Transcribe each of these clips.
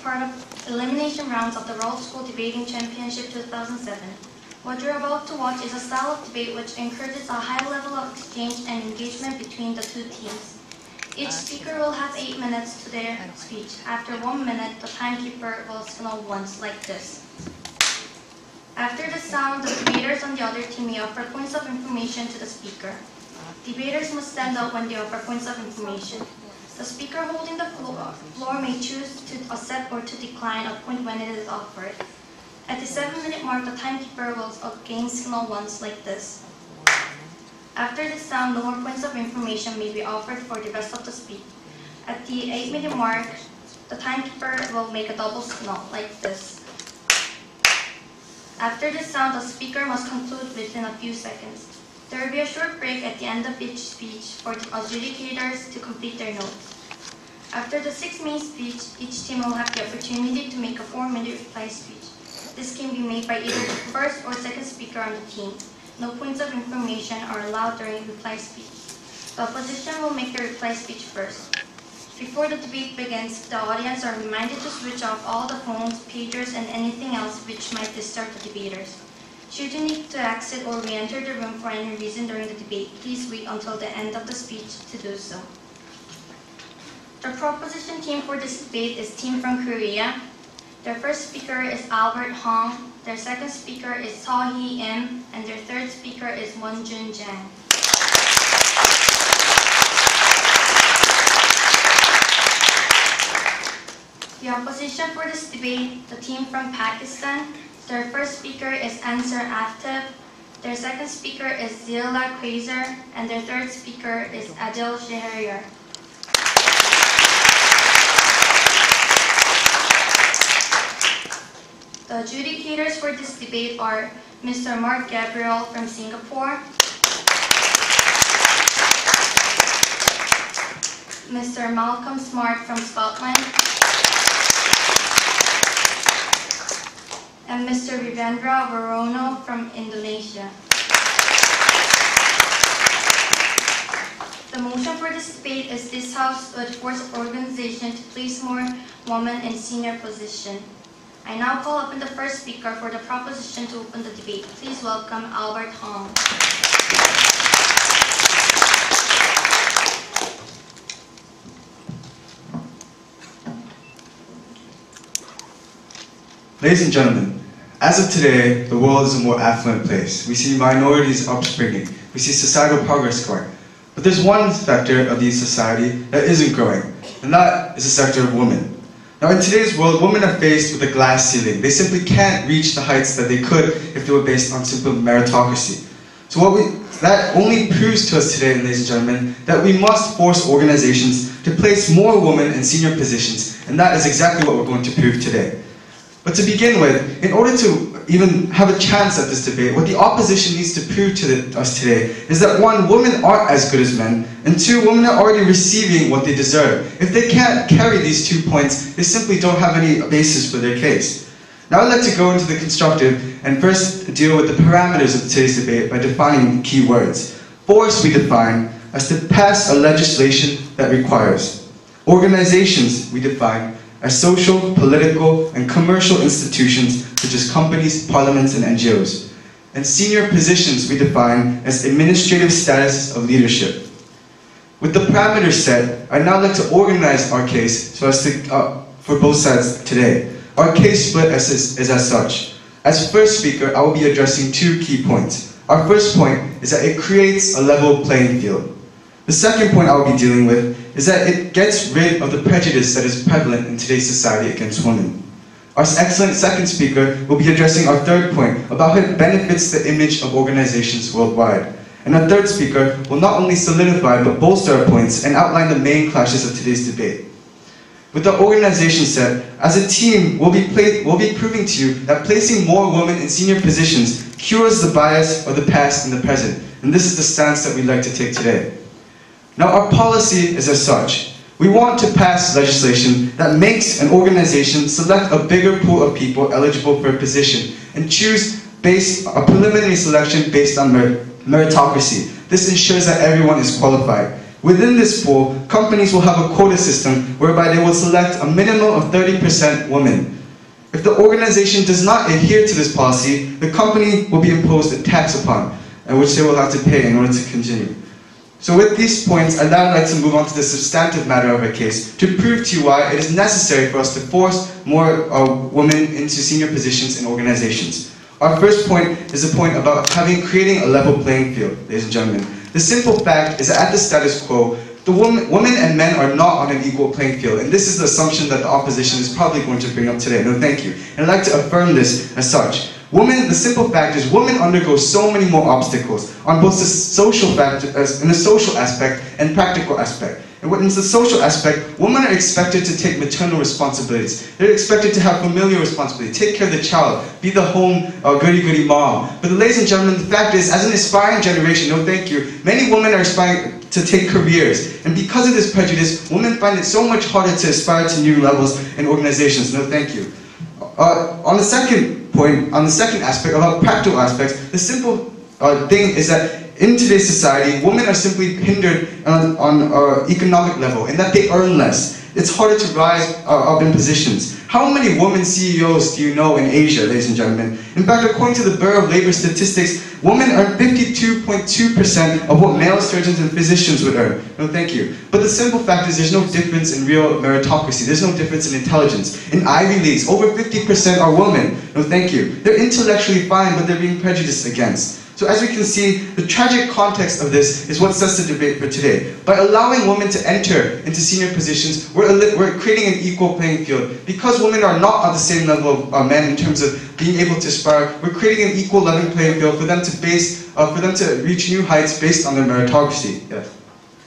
part of elimination rounds of the World School Debating Championship 2007. What you're about to watch is a style of debate which encourages a high level of exchange and engagement between the two teams. Each speaker will have 8 minutes to their speech. After 1 minute, the timekeeper will signal once like this. After the sound, the debaters on the other team may offer points of information to the speaker. Debaters must stand up when they offer points of information. The speaker holding the floor may choose to accept or to decline a point when it is offered. At the 7-minute mark, the timekeeper will again signal once like this. After the sound, no more points of information may be offered for the rest of the speech. At the 8-minute mark, the timekeeper will make a double signal like this. After the sound, the speaker must conclude within a few seconds. There will be a short break at the end of each speech for the adjudicators to complete their notes. After the 6-minute speech, each team will have the opportunity to make a 4-minute reply speech. This can be made by either the first or second speaker on the team. No points of information are allowed during reply speech. The opposition will make the reply speech first. Before the debate begins, the audience are reminded to switch off all the phones, pagers, and anything else which might disturb the debaters. Should you need to exit or re-enter the room for any reason during the debate, please wait until the end of the speech to do so. The proposition team for this debate is Team from Korea. Their first speaker is Albert Hong, their second speaker is Seo Hee-im, and their third speaker is Won-jun Jang. The opposition for this debate, the team from Pakistan, their first speaker is Ansar Afteb, their second speaker is Zila Quasar, and their third speaker is Adil Shahryar. The adjudicators for this debate are Mr. Mark Gabriel from Singapore, Mr. Malcolm Smart from Scotland, and Mr. Vivendra Varono from Indonesia. The motion for this debate is this House would force organization to place more women in senior position. I now call upon the first speaker for the proposition to open the debate. Please welcome Albert Hong. Ladies and gentlemen, as of today, the world is a more affluent place. We see minorities upspringing. We see societal progress growing. But there's one sector of the society that isn't growing, and that is the sector of women. Now, in today's world, women are faced with a glass ceiling. They simply can't reach the heights that they could if they were based on simple meritocracy. So that only proves to us today, ladies and gentlemen, that we must force organizations to place more women in senior positions, and that is exactly what we're going to prove today. But to begin with, in order to even have a chance at this debate, what the opposition needs to prove to us today is that 1, women aren't as good as men, and 2, women are already receiving what they deserve. If they can't carry these 2 points, they simply don't have any basis for their case. Now I'd like to go into the constructive and first deal with the parameters of today's debate by defining key words. Force we define as to pass a legislation that requires. Organizations we define as social, political, and commercial institutions such as companies, parliaments, and NGOs. And senior positions we define as administrative status of leadership. With the parameters set, I'd now like to organize our case so as to, for both sides today. Our case split is as such. As first speaker, I will be addressing 2 key points. Our first point is that it creates a level playing field. The second point I will be dealing with is that it gets rid of the prejudice that is prevalent in today's society against women. Our excellent second speaker will be addressing our third point about how it benefits the image of organizations worldwide. And our third speaker will not only solidify but bolster our points and outline the main clashes of today's debate. With the organization set, as a team, we'll be proving to you that placing more women in senior positions cures the bias of the past and the present. And this is the stance that we'd like to take today. Now, our policy is as such. We want to pass legislation that makes an organization select a bigger pool of people eligible for a position and choose a preliminary selection based on meritocracy. This ensures that everyone is qualified. Within this pool, companies will have a quota system whereby they will select a minimum of 30% women. If the organization does not adhere to this policy, the company will be imposed a tax upon, and which they will have to pay in order to continue. So with these points, I'd now like to move on to the substantive matter of our case to prove to you why it is necessary for us to force more women into senior positions in organizations. Our first point is the point about creating a level playing field, ladies and gentlemen. The simple fact is that at the status quo, women and men are not on an equal playing field, and this is the assumption that the opposition is probably going to bring up today. No, thank you. And I'd like to affirm this as such. The simple fact is, women undergo so many more obstacles on both the social factor, in the social aspect and practical aspect. And in the social aspect, women are expected to take maternal responsibilities. They're expected to have familial responsibility, take care of the child, be the home goody-goody mom. But ladies and gentlemen, the fact is, as an aspiring generation, no thank you, many women are aspiring to take careers. And because of this prejudice, women find it so much harder to aspire to new levels in organizations. No thank you. On the second point, on the second aspect, about practical aspects, the simple thing is that in today's society, women are simply hindered on economic level in that they earn less. It's harder to rise up in positions. How many women CEOs do you know in Asia, ladies and gentlemen? In fact, according to the Bureau of Labor Statistics, women earn 52.2% of what male surgeons and physicians would earn. No, thank you. But the simple fact is there's no difference in real meritocracy. There's no difference in intelligence. In Ivy Leagues, over 50% are women. No, thank you. They're intellectually fine, but they're being prejudiced against. So as we can see, the tragic context of this is what sets the debate for today. By allowing women to enter into senior positions, we're creating an equal playing field. Because women are not on the same level of men in terms of being able to aspire, we're creating an equal level playing field for them to reach new heights based on their meritocracy. Yes.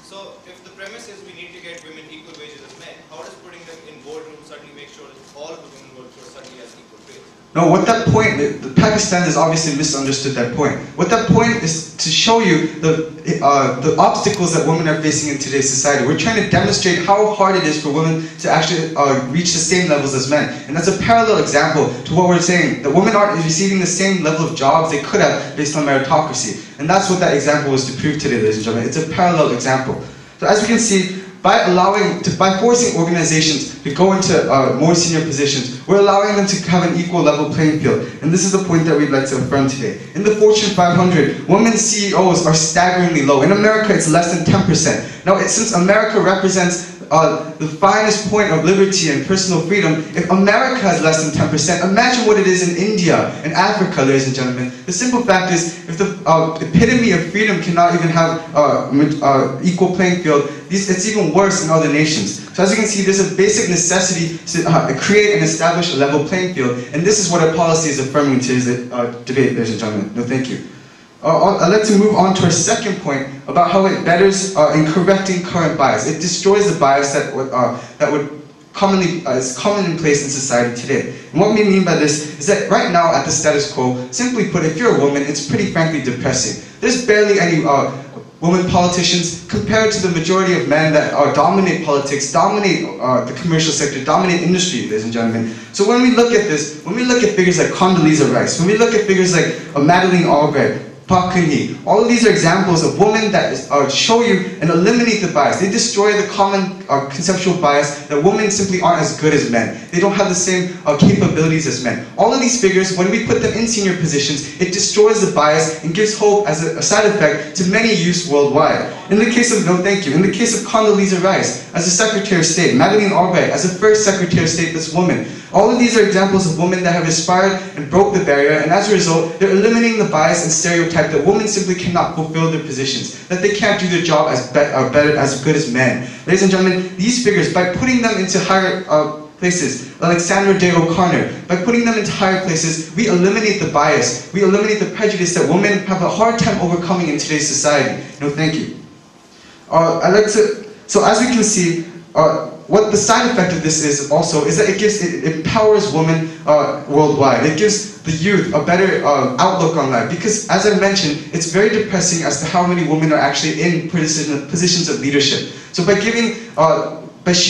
So if the premise is we need to get women equal wages as men, how does putting them in boardrooms suddenly make sure that all of the women workforce suddenly has equal pay? No, what that point, Pakistan has obviously misunderstood that point. What that point is to show you the obstacles that women are facing in today's society. We're trying to demonstrate how hard it is for women to actually reach the same levels as men. And that's a parallel example to what we're saying, that women aren't receiving the same level of jobs they could have based on meritocracy. And that's what that example was to prove today, ladies and gentlemen. It's a parallel example. So as we can see, by forcing organizations to go into more senior positions, we're allowing them to have an equal level playing field. And this is the point that we'd like to affirm today. In the Fortune 500, women CEOs are staggeringly low. In America, it's less than 10%. Now, since America represents the finest point of liberty and personal freedom, if America has less than 10%, imagine what it is in India and Africa, ladies and gentlemen. The simple fact is, if the epitome of freedom cannot even have equal playing field, it's even worse in other nations. So as you can see, there's a basic necessity to create and establish a level playing field, and this is what our policy is affirming in today's debate, ladies and gentlemen. No, thank you. I'd like to move on to our second point about how it betters in correcting current bias. It destroys the bias that would is common in place in society today. And what we mean by this is that right now at the status quo, simply put, if you're a woman, it's pretty frankly depressing. There's barely any women politicians compared to the majority of men that dominate politics, dominate the commercial sector, dominate industry, ladies and gentlemen. So when we look at this, when we look at figures like Condoleezza Rice, when we look at figures like Madeleine Albright, Park Geun-hye, all of these are examples of women that show you and eliminate the bias. They destroy the common conceptual bias that women simply aren't as good as men. They don't have the same capabilities as men. All of these figures, when we put them in senior positions, it destroys the bias and gives hope as a side effect to many youths worldwide. In the case of, no thank you, in the case of Condoleezza Rice as a Secretary of State, Madeleine Albright as the first Secretary of State that's woman, all of these are examples of women that have aspired and broke the barrier, and as a result, they're eliminating the bias and stereotype that women simply cannot fulfill their positions, that they can't do their job as good as men. Ladies and gentlemen, these figures, by putting them into higher places, like Sandra Day O'Connor, by putting them into higher places, we eliminate the bias, we eliminate the prejudice that women have a hard time overcoming in today's society. No, thank you. So as we can see, what the side effect of this is also is that it empowers women worldwide. It gives the youth a better outlook on life, because as I mentioned, it's very depressing as to how many women are actually in positions of leadership. So by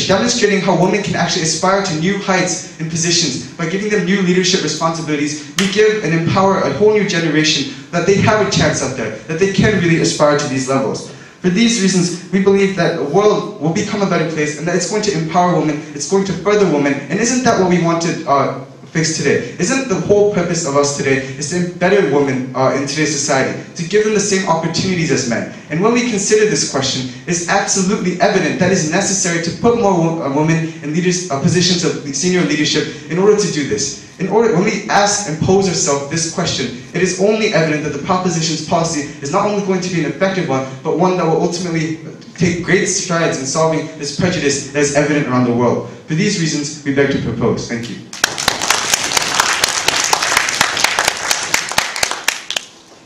demonstrating how women can actually aspire to new heights in positions, by giving them new leadership responsibilities, we give and empower a whole new generation that they have a chance out there, that they can really aspire to these levels. For these reasons, we believe that the world will become a better place and that it's going to empower women, it's going to further women, and isn't that what we want to fix today? Isn't the whole purpose of us today is to better women in today's society, to give them the same opportunities as men? And when we consider this question, it's absolutely evident that it's necessary to put more women in positions of senior leadership in order to do this. When we ask and pose ourselves this question, it is only evident that the proposition's policy is not only going to be an effective one, but one that will ultimately take great strides in solving this prejudice that is evident around the world. For these reasons, we beg to propose. Thank you.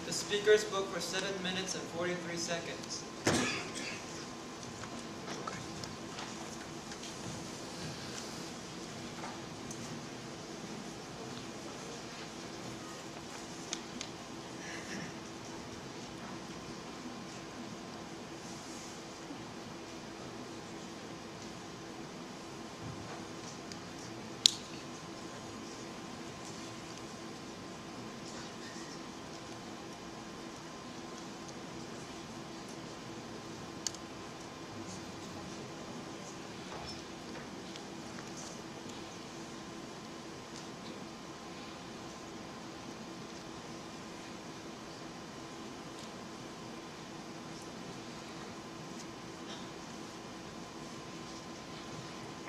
The speaker spoke for 7 minutes and 43 seconds.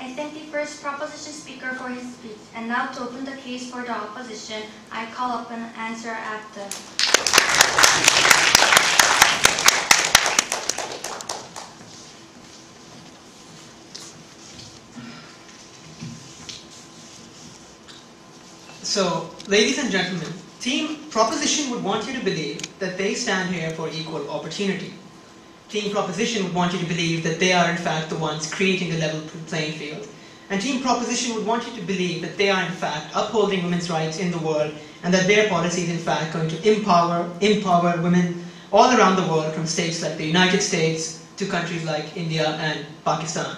I thank the first proposition speaker for his speech, and now to open the case for the opposition, I call upon answer after. So, ladies and gentlemen, Team Proposition would want you to believe that they stand here for equal opportunity. Team Proposition would want you to believe that they are in fact the ones creating a level playing field. And Team Proposition would want you to believe that they are in fact upholding women's rights in the world and that their policy is in fact going to empower women all around the world, from states like the United States to countries like India and Pakistan.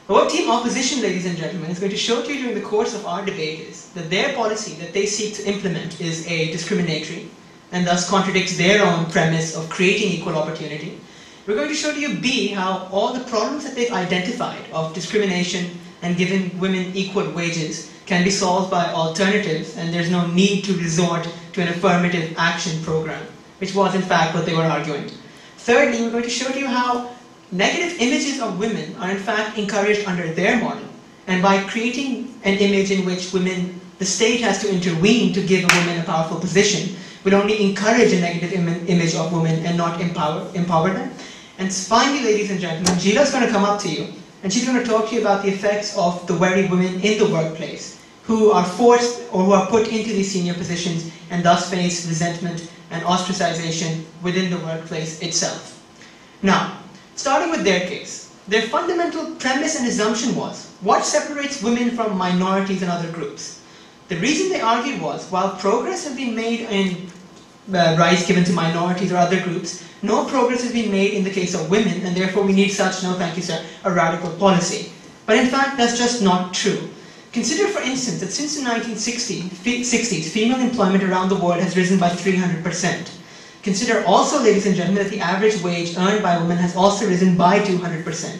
But what Team Opposition, ladies and gentlemen, is going to show to you during the course of our debate is that their policy that they seek to implement is A, discriminatory, and thus contradicts their own premise of creating equal opportunity. We're going to show to you B, how all the problems that they've identified of discrimination and giving women equal wages can be solved by alternatives, and there's no need to resort to an affirmative action program, which was in fact what they were arguing. Thirdly, we're going to show to you how negative images of women are in fact encouraged under their model, and by creating an image in which the state has to intervene to give a woman a powerful position, will only encourage a negative image of women and not empower them. And finally, ladies and gentlemen, Gina's going to come up to you, and she's going to talk to you about the effects of the very women in the workplace who are forced or who are put into these senior positions and thus face resentment and ostracization within the workplace itself. Now, starting with their case, their fundamental premise and assumption was, what separates women from minorities and other groups? The reason they argued was, while progress has been made in rights given to minorities or other groups, no progress has been made in the case of women, and therefore we need such, no thank you sir, a radical policy. But in fact, that's just not true. Consider, for instance, that since the 1960s, female employment around the world has risen by 300%. Consider also, ladies and gentlemen, that the average wage earned by women has also risen by 200%.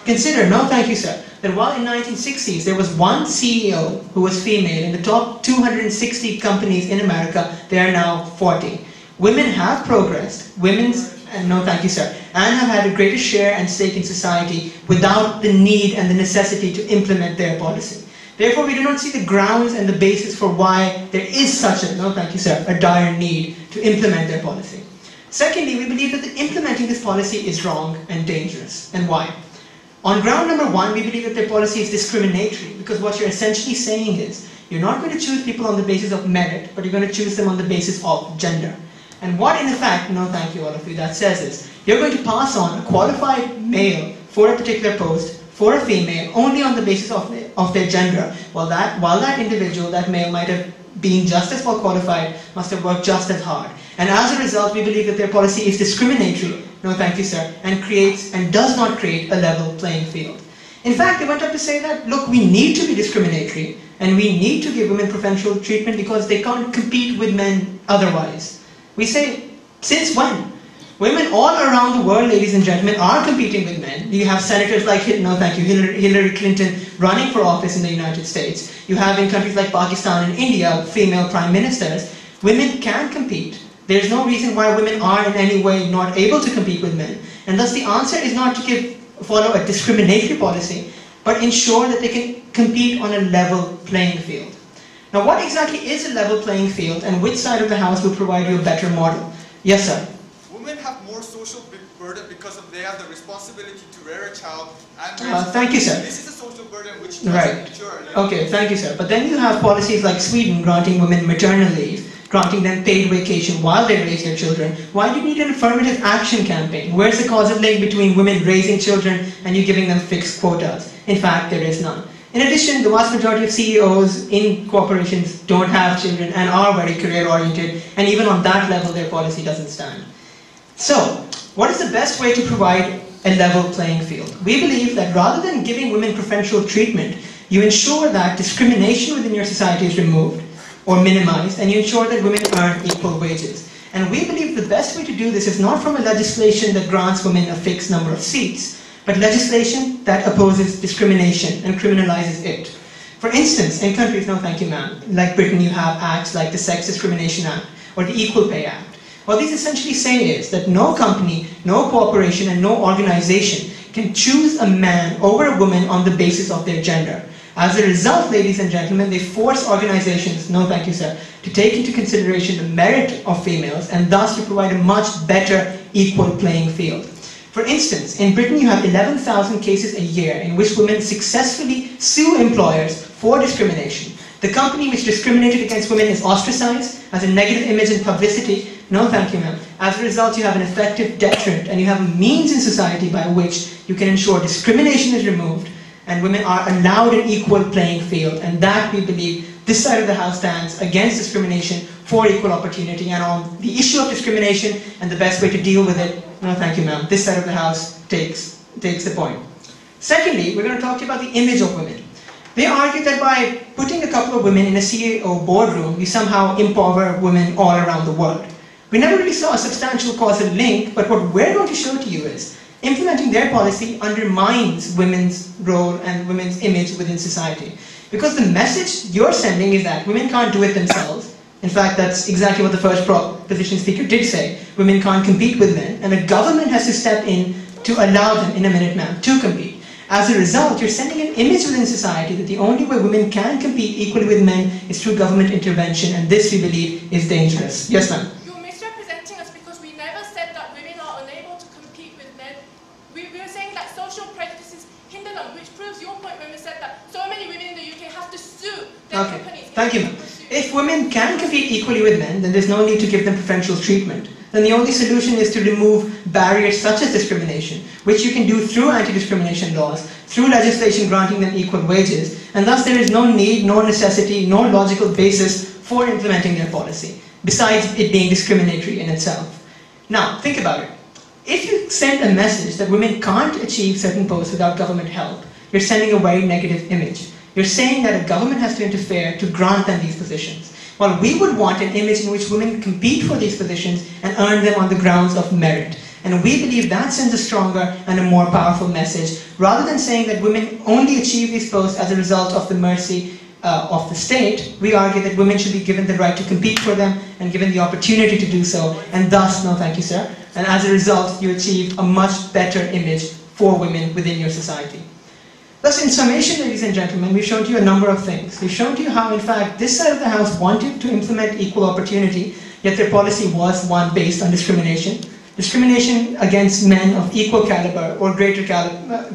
Consider, no thank you sir, that while in the 1960s there was one CEO who was female in the top 260 companies in America, there are now 40. Women have progressed, and no thank you sir, and have had a greater share and stake in society without the need and the necessity to implement their policy. Therefore, we do not see the grounds and the basis for why there is such a, no thank you sir, a dire need to implement their policy. Secondly, we believe that implementing this policy is wrong and dangerous. And why? On ground number one, we believe that their policy is discriminatory, because what you're essentially saying is, you're not going to choose people on the basis of merit, but you're going to choose them on the basis of gender. And what in effect, no thank you all of you, that says is, you're going to pass on a qualified male for a particular post, for a female, only on the basis of their gender, while that individual, that male, might have been just as well qualified, must have worked just as hard. And as a result, we believe that their policy is discriminatory, no thank you sir, and does not create a level playing field. In fact, they went up to say that, look, we need to be discriminatory, and we need to give women preferential treatment because they can't compete with men otherwise. We say, since when? Women all around the world, ladies and gentlemen, are competing with men. You have senators like, Hillary Clinton running for office in the United States. You have in countries like Pakistan and India, female prime ministers. Women can compete. There's no reason why women are in any way not able to compete with men. And thus the answer is not to follow a discriminatory policy, but ensure that they can compete on a level playing field. Now, what exactly is a level playing field, and which side of the house will provide you a better model? Yes, sir. Women have more social burden because they have the responsibility to rear a child and thank you, sir. This is a social burden which Right. doesn't mature. Okay, thank you, sir. But then you have policies like Sweden granting women maternal leave, granting them paid vacation while they raise their children. Why do you need an affirmative action campaign? Where's the causal link between women raising children and you giving them fixed quotas? In fact, there is none. In addition, the vast majority of CEOs in corporations don't have children and are very career-oriented, and even on that level, their policy doesn't stand. So, what is the best way to provide a level playing field? We believe that rather than giving women preferential treatment, you ensure that discrimination within your society is removed or minimized, and you ensure that women earn equal wages. And we believe the best way to do this is not from a legislation that grants women a fixed number of seats, but legislation that opposes discrimination and criminalizes it. For instance, in countries, no thank you ma'am, like Britain, you have acts like the Sex Discrimination Act or the Equal Pay Act. What these essentially say is that no company, no corporation, and no organization can choose a man over a woman on the basis of their gender. As a result, ladies and gentlemen, they force organizations, no thank you sir, to take into consideration the merit of females and thus to provide a much better equal playing field. For instance, in Britain you have 11,000 cases a year in which women successfully sue employers for discrimination. The company which discriminated against women is ostracized, has a negative image and publicity. No thank you ma'am. As a result, you have an effective deterrent and you have a means in society by which you can ensure discrimination is removed and women are allowed an equal playing field, and that we believe this side of the house stands against discrimination for equal opportunity. And on the issue of discrimination and the best way to deal with it, no thank you ma'am, this side of the house takes the point. Secondly, we're going to talk to you about the image of women. They argue that by putting a couple of women in a CEO boardroom, we somehow empower women all around the world. We never really saw a substantial causal link, but what we're going to show to you is implementing their policy undermines women's role and women's image within society. Because the message you're sending is that women can't do it themselves. In fact, that's exactly what the first proposition speaker did say. Women can't compete with men, and the government has to step in to allow them, in a minute ma'am, to compete. As a result, you're sending an image within society that the only way women can compete equally with men is through government intervention, and this, we believe, is dangerous. Yes ma'am? You're misrepresenting us because we never said that women are unable to compete with men. We were saying that social prejudices hinder them, which proves your point when we said that so many women in the UK have to sue their companies. Thank you ma'am. If women can compete equally with men, then there's no need to give them preferential treatment. Then the only solution is to remove barriers such as discrimination, which you can do through anti-discrimination laws, through legislation granting them equal wages, and thus there is no need, no necessity, no logical basis for implementing their policy, besides it being discriminatory in itself. Now, think about it. If you send a message that women can't achieve certain posts without government help, you're sending a very negative image. You're saying that a government has to interfere to grant them these positions. While we would want an image in which women compete for these positions and earn them on the grounds of merit. And we believe that sends a stronger and a more powerful message, rather than saying that women only achieve these posts as a result of the mercy of the state. We argue that women should be given the right to compete for them and given the opportunity to do so, and thus, no thank you sir, and as a result you achieve a much better image for women within your society. Thus, in summation, ladies and gentlemen, we've shown to you a number of things. We've shown to you how, in fact, this side of the house wanted to implement equal opportunity, yet their policy was one based on discrimination. Discrimination against men of equal caliber or greater caliber,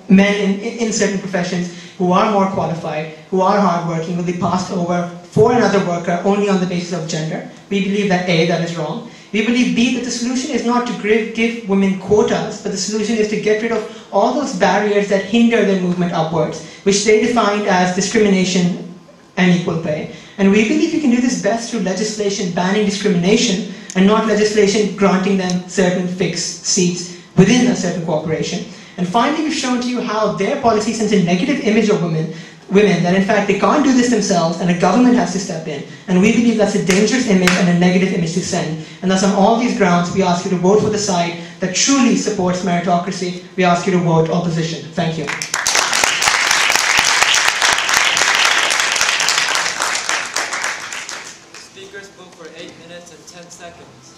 men in certain professions who are more qualified, who are hardworking, will be passed over for another worker only on the basis of gender. We believe that A, that is wrong. We believe B, that the solution is not to give women quotas, but the solution is to get rid of all those barriers that hinder their movement upwards, which they defined as discrimination and equal pay. And we believe you can do this best through legislation banning discrimination and not legislation granting them certain fixed seats within a certain corporation. And finally, we've shown to you how their policy sends a negative image of women women that in fact they can't do this themselves and a government has to step in. And we believe that's a dangerous image and a negative image to send. And thus on all these grounds, we ask you to vote for the side that truly supports meritocracy. We ask you to vote opposition. Thank you. Speakers spoke for 8 minutes and 10 seconds.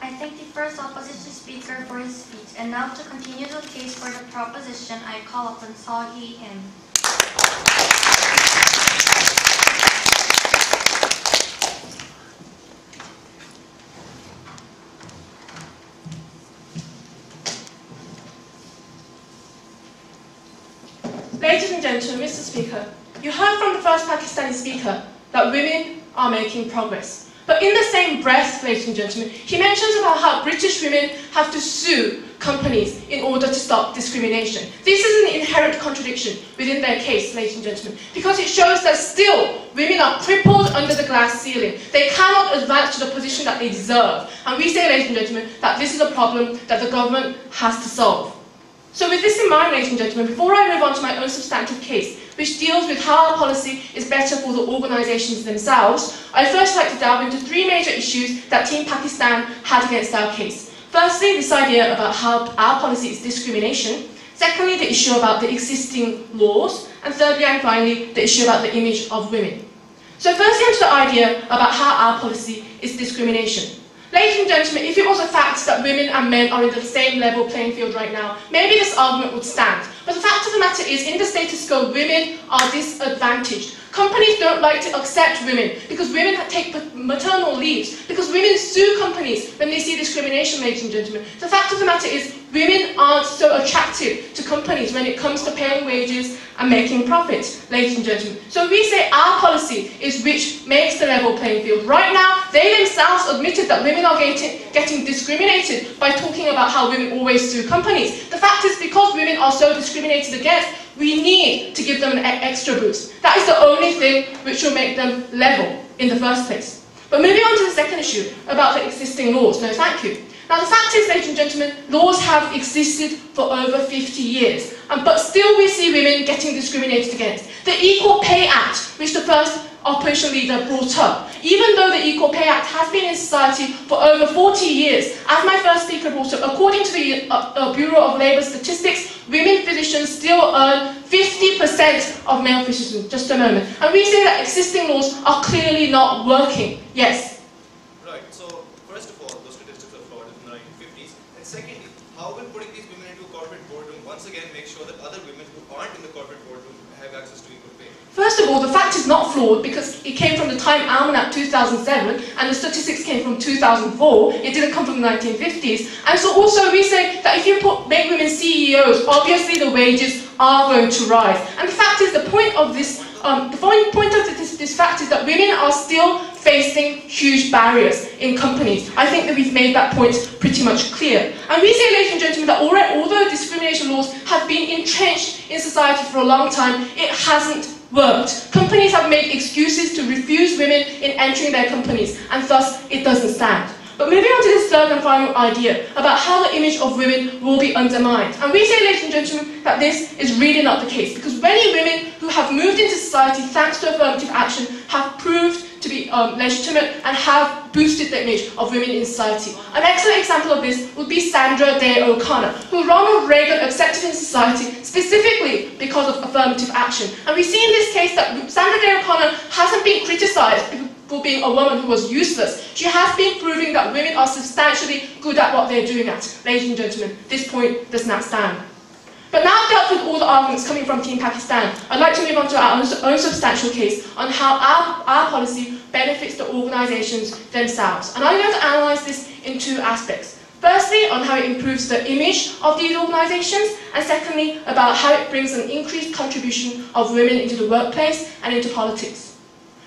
I thank the first opposition speaker for his speech, and now to continue the case for the proposition, I call upon Saw-Hee Im. Ladies and gentlemen, Mr. Speaker, you heard from the first Pakistani speaker that women are making progress. But in the same breath, ladies and gentlemen, he mentions about how British women have to sue companies in order to stop discrimination. This is an inherent contradiction within their case, ladies and gentlemen, because it shows that still women are crippled under the glass ceiling. They cannot advance to the position that they deserve. And we say, ladies and gentlemen, that this is a problem that the government has to solve. So with this in mind, ladies and gentlemen, before I move on to my own substantive case, which deals with how our policy is better for the organisations themselves, I'd first like to delve into 3 major issues that Team Pakistan had against our case. Firstly, this idea about how our policy is discrimination. Secondly, the issue about the existing laws. And thirdly and finally, the issue about the image of women. So firstly, onto the idea about how our policy is discrimination. Ladies and gentlemen, if it was a fact that women and men are in the same level playing field right now, maybe this argument would stand. But the fact of the matter is, in the status quo, women are disadvantaged. Companies don't like to accept women because women take maternal leaves, because women sue companies when they see discrimination, ladies and gentlemen. The fact of the matter is, women aren't so attractive to companies when it comes to paying wages and making profits, ladies and gentlemen. So we say our policy is which makes the level playing field. Right now, they themselves admitted that women are getting discriminated by talking about how women always sue companies. The fact is, because women are so discriminated against, we need to give them an extra boost. That is the only thing which will make them level in the first place. But moving on to the second issue about the existing laws. No, thank you. Now the fact is, ladies and gentlemen, laws have existed for over 50 years, but still we see women getting discriminated against. The Equal Pay Act, which the first opposition leader brought up, even though the Equal Pay Act has been in society for over 40 years, as my first speaker brought up, according to the Bureau of Labour Statistics, women physicians still earn 50% of male physicians. Just a moment. And we say that existing laws are clearly not working. Yes? Right, so first of all, those statistics are flawed in the 1950s. And secondly, how will putting these women into a corporate boardroom once again make sure that other women who aren't in the corporate boardroom have access to equal pay? First of all, the fact is not flawed because it came from the Time Almanac 2007 and the statistics came from 2004. It didn't come from the 1950s. And so also we say that if you make women CEOs, obviously the wages are going to rise. And the fact is, the point of this fact is that women are still facing huge barriers in companies. I think that we've made that point pretty much clear. And we say, ladies and gentlemen, that although discrimination laws have been entrenched in society for a long time, it hasn't worked. Companies have made excuses to refuse women in entering their companies, and thus it doesn't stand. But moving on to this third and final idea about how the image of women will be undermined. And we say, ladies and gentlemen, that this is really not the case, because many women who have moved into society thanks to affirmative action have proved to be legitimate and have boosted the image of women in society. An excellent example of this would be Sandra Day O'Connor, who Ronald Reagan accepted in society specifically because of affirmative action. And we see in this case that Sandra Day O'Connor hasn't been criticised for being a woman who was useless. She has been proving that women are substantially good at what they're doing at. Ladies and gentlemen, this point does not stand. But now I've dealt with all the arguments coming from Team Pakistan, I'd like to move on to our own substantial case on how our policy benefits the organisations themselves. And I'm going to analyse this in two aspects. Firstly, on how it improves the image of these organisations, and secondly, about how it brings an increased contribution of women into the workplace and into politics.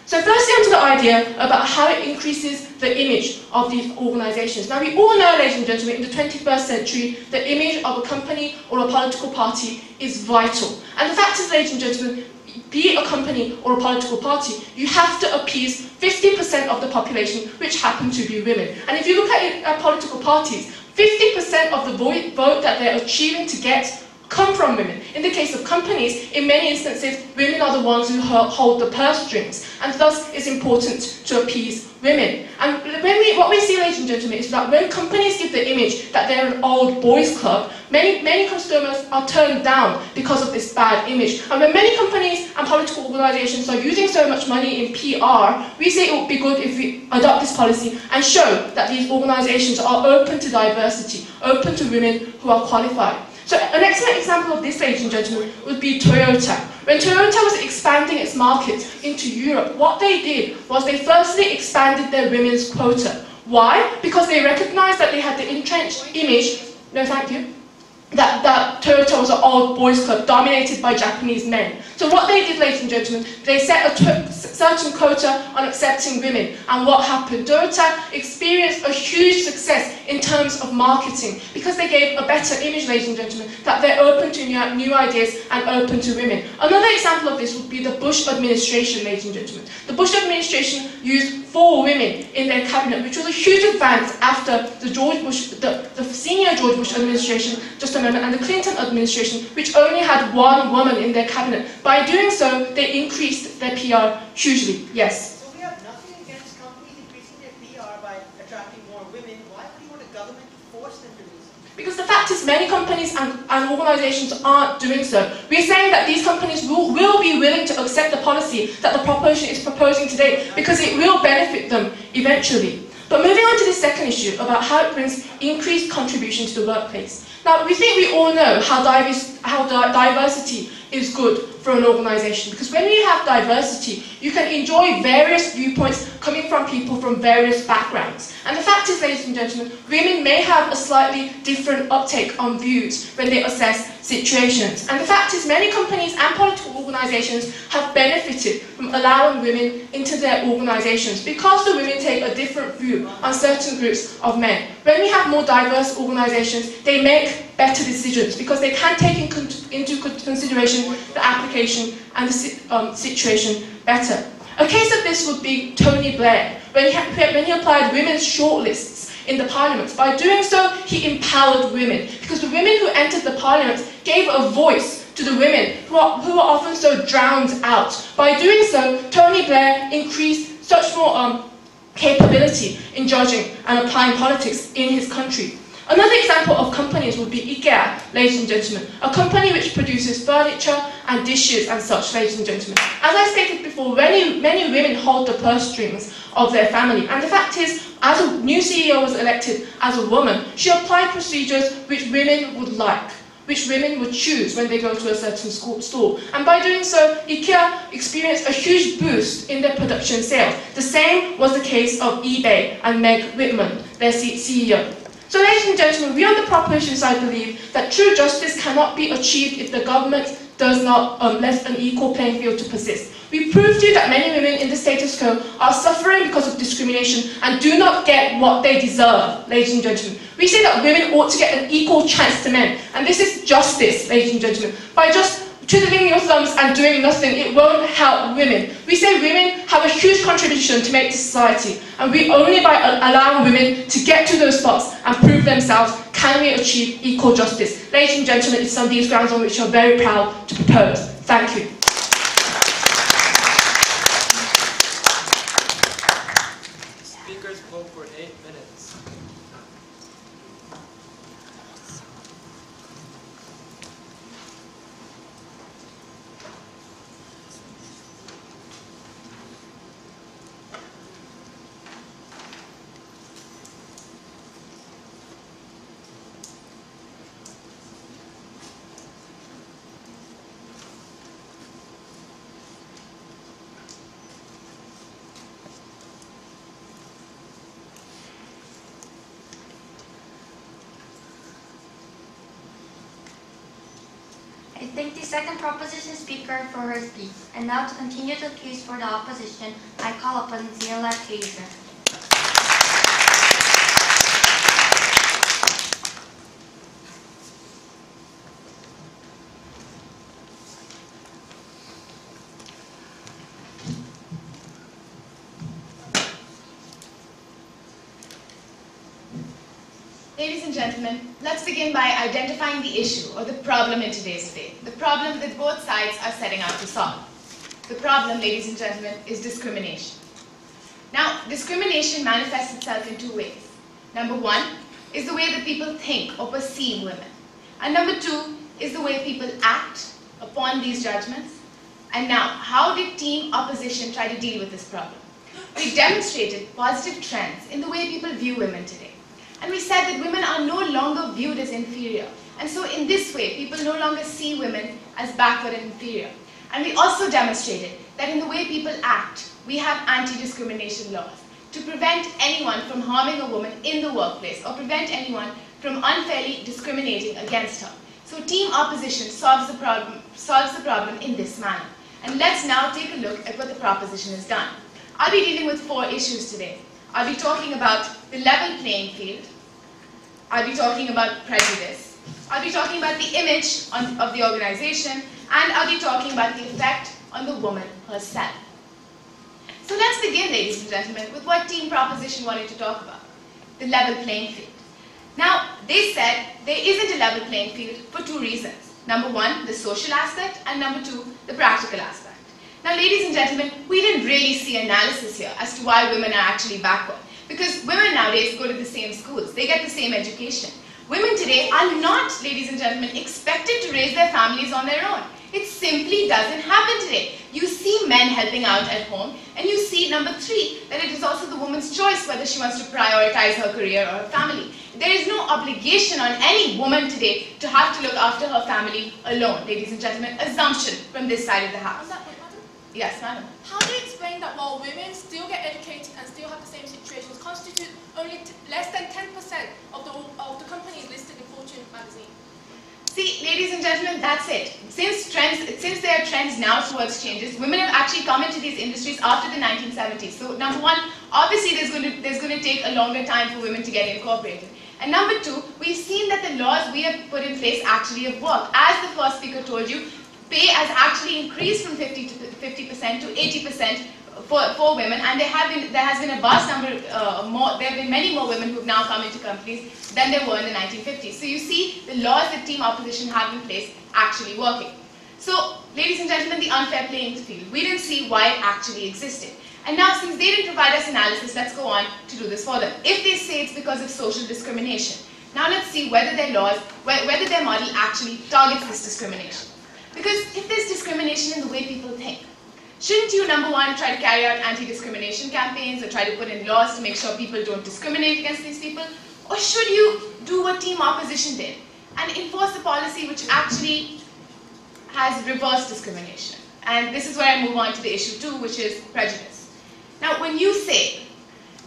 So firstly, onto the idea about how it increases the image of these organisations. Now, we all know, ladies and gentlemen, in the 21st century, the image of a company or a political party is vital. And the fact is, ladies and gentlemen, be it a company or a political party, you have to appease 50% of the population, which happen to be women. And if you look at political parties, 50% of the vote that they're achieving to get come from women. In the case of companies, in many instances, women are the ones who hold the purse strings, and thus it's important to appease women. And what we see, ladies and gentlemen, is that when companies give the image that they're an old boys club, many customers are turned down because of this bad image. And when many companies and political organisations are using so much money in PR, we say it would be good if we adopt this policy and show that these organisations are open to diversity, open to women who are qualified. So an excellent example of this, ladies and gentlemen, would be Toyota. When Toyota was expanding its market into Europe, what they did was they firstly expanded their women's quota. Why? Because they recognised that they had the entrenched image, no thank you, that Toyota was an old boys club dominated by Japanese men. So what they did, ladies and gentlemen, they set a certain quota on accepting women. And what happened? Toyota experienced a huge success in terms of marketing because they gave a better image, ladies and gentlemen, that they're open to new ideas and open to women. Another example of this would be the Bush administration, ladies and gentlemen. The Bush administration used 4 women in their cabinet, which was a huge advance after the senior George Bush administration, just a moment, and the Clinton administration, which only had 1 woman in their cabinet. By doing so, they increased their PR hugely. Yes? So we have nothing against companies increasing their PR by attracting more women. Why would you want a government to force them to do so? Because the fact is, many companies and organisations aren't doing so. We're saying that these companies will be willing to accept the policy that the proposition is proposing today because it will benefit them eventually. But moving on to the second issue about how it brings increased contribution to the workplace. Now, we think we all know how diversity is good for an organisation, because when you have diversity, you can enjoy various viewpoints coming from people from various backgrounds. And the fact is, ladies and gentlemen, women may have a slightly different uptake on views when they assess situations. And the fact is, many companies and political organisations have benefited from allowing women into their organisations because the women take a different view on certain groups of men. When we have more diverse organisations, they make better decisions because they can take into consideration the application and the situation better. A case of this would be Tony Blair, when he applied women's shortlists in the parliament. By doing so, he empowered women, because the women who entered the parliament gave a voice to the women who are often so drowned out. By doing so, Tony Blair increased such more capability in judging and applying politics in his country. Another example of companies would be IKEA, ladies and gentlemen, a company which produces furniture and dishes and such, ladies and gentlemen. As I stated before, many women hold the purse strings of their family, and the fact is, as a new CEO was elected as a woman, she applied procedures which women would like, which women would choose when they go to a certain store. And by doing so, IKEA experienced a huge boost in their production sales. The same was the case of eBay and Meg Whitman, their CEO. So, ladies and gentlemen, we on the proposition side believe that true justice cannot be achieved if the government does not let an equal playing field to persist. We proved to you that many women in the status quo are suffering because of discrimination and do not get what they deserve, ladies and gentlemen. We say that women ought to get an equal chance to men, and this is justice, ladies and gentlemen. By just twiddling your thumbs and doing nothing, it won't help women. We say women have a huge contribution to make to society, and we only by allowing women to get to those spots and prove themselves can we achieve equal justice. Ladies and gentlemen, it's on these grounds on which we are very proud to propose. Thank you. Speakers spoke for 8 minutes. I thank the second proposition speaker for her speech. And now to continue the case for the opposition, I call upon Zila Kaiser. Ladies and gentlemen, let's begin by identifying the issue or the problem in today's debate. The problem that both sides are setting out to solve. The problem, ladies and gentlemen, is discrimination. Now, discrimination manifests itself in two ways. Number one is the way that people think or perceive women. And number two is the way people act upon these judgments. And now, how did team opposition try to deal with this problem? We demonstrated positive trends in the way people view women today. And we said that women are no longer viewed as inferior. And so in this way, people no longer see women as backward and inferior. And we also demonstrated that in the way people act, we have anti-discrimination laws to prevent anyone from harming a woman in the workplace or prevent anyone from unfairly discriminating against her. So team opposition solves the problem in this manner. And let's now take a look at what the proposition has done. I'll be dealing with 4 issues today. I'll be talking about the level playing field. I'll be talking about prejudice. I'll be talking about the image of the organization. And I'll be talking about the effect on the woman herself. So let's begin, ladies and gentlemen, with what team proposition wanted to talk about. The level playing field. Now, they said there isn't a level playing field for 2 reasons. Number 1, the social aspect, and number 2, the practical aspect. Now, ladies and gentlemen, we didn't really see analysis here as to why women are actually backward. Because women nowadays go to the same schools. They get the same education. Women today are not, ladies and gentlemen, expected to raise their families on their own. It simply doesn't happen today. You see men helping out at home, and you see, number 3, that it is also the woman's choice whether she wants to prioritize her career or her family. There is no obligation on any woman today to have to look after her family alone, ladies and gentlemen. Assumption from this side of the house. Yes, madam. How do you explain that while women still get educated and still have the same situations, constitute only less than 10% of the companies listed in Fortune magazine? See, ladies and gentlemen, that's it. Since there are trends now towards changes, women have actually come into these industries after the 1970s. So number 1, obviously there's going to take a longer time for women to get incorporated. And number 2, we've seen that the laws we have put in place actually have worked. As the first speaker told you, pay has actually increased from 50% to 80% for women, and there has been a vast number there have been many more women who have now come into companies than there were in the 1950s. So you see the laws that team opposition have in place actually working. So, ladies and gentlemen, the unfair playing field, we didn't see why it actually existed. And now, since they didn't provide us analysis, let's go on to do this for them. If they say it's because of social discrimination, now let's see whether their laws, whether their model actually targets this discrimination. Because if there's discrimination in the way people think, shouldn't you, number 1, try to carry out anti-discrimination campaigns or try to put in laws to make sure people don't discriminate against these people? Or should you do what team opposition did and enforce a policy which actually has reverse discrimination? And this is where I move on to the issue 2, which is prejudice. Now, when you say